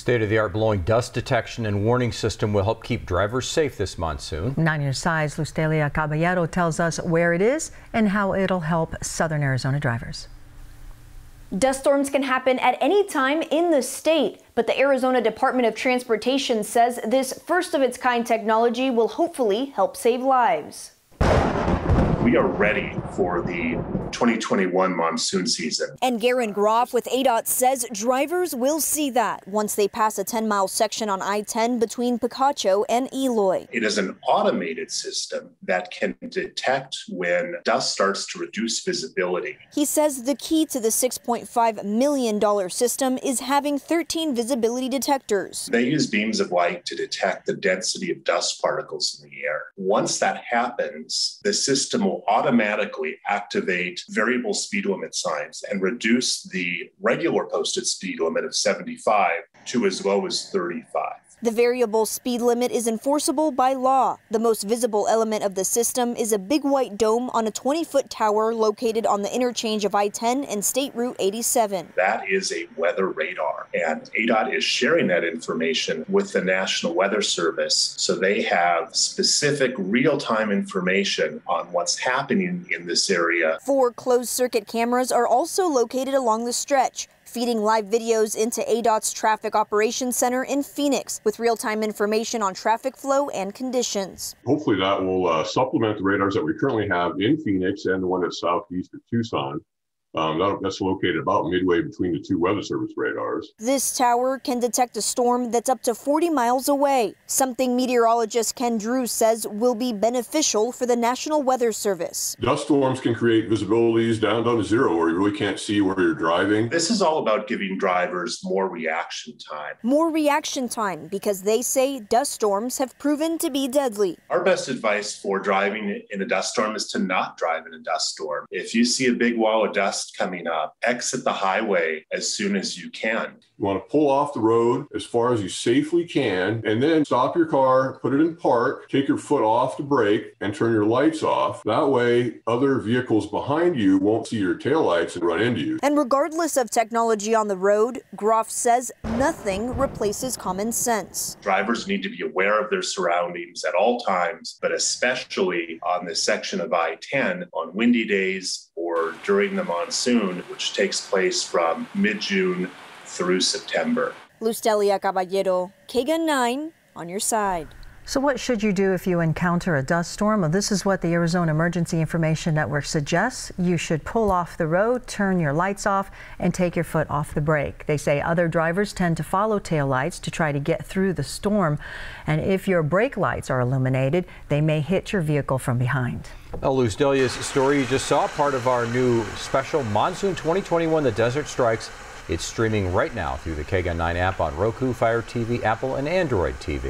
State-of-the-art blowing dust detection and warning system will help keep drivers safe this monsoon. 9 News' Side's Luz Delia Caballero tells us where it is and how it'll help southern Arizona drivers. Dust storms can happen at any time in the state, but the Arizona Department of Transportation says this first-of-its-kind technology will hopefully help save lives. We are ready for the 2021 monsoon season. And Garen Groff with ADOT says drivers will see that once they pass a 10-mile section on I-10 between Picacho and Eloy. It is an automated system that can detect when dust starts to reduce visibility. He says the key to the $6.5 million system is having 13 visibility detectors. They use beams of light to detect the density of dust particles in the air. Once that happens, the system will automatically activate variable speed limit signs and reduce the regular posted speed limit of 75 to as low as 35. The variable speed limit is enforceable by law. The most visible element of the system is a big white dome on a 20-foot tower located on the interchange of I-10 and State Route 87. That is a weather radar, and ADOT is sharing that information with the National Weather Service so they have specific real-time information on what's happening in this area. 4 closed-circuit cameras are also located along the stretch, feeding live videos into ADOT's Traffic Operations Center in Phoenix with real-time information on traffic flow and conditions. Hopefully that will supplement the radars that we currently have in Phoenix and the one that's southeast of Tucson. That's located about midway between the 2 Weather Service radars. This tower can detect a storm that's up to 40 miles away, something meteorologist Ken Drew says will be beneficial for the National Weather Service. Dust storms can create visibilities down to zero where you really can't see where you're driving. This is all about giving drivers more reaction time. More reaction time because they say dust storms have proven to be deadly. Our best advice for driving in a dust storm is to not drive in a dust storm. If you see a big wall of dust coming up, exit the highway as soon as you can. You want to pull off the road as far as you safely can, and then stop your car, put it in park, take your foot off the brake, and turn your lights off. That way, other vehicles behind you won't see your taillights and run into you. And regardless of technology on the road, Groff says nothing replaces common sense. Drivers need to be aware of their surroundings at all times, but especially on this section of I-10 on windy days or during the monsoon, which takes place from mid-June through September. Luz Delia Caballero, KGUN 9 on your side. So what should you do if you encounter a dust storm? Well, this is what the Arizona Emergency Information Network suggests. You should pull off the road, turn your lights off, and take your foot off the brake. They say other drivers tend to follow tail lights to try to get through the storm. And if your brake lights are illuminated, they may hit your vehicle from behind. Well, Luz Delia's story you just saw, part of our new special Monsoon 2021, The Desert Strikes. It's streaming right now through the KGUN 9 app on Roku, Fire TV, Apple, and Android TV.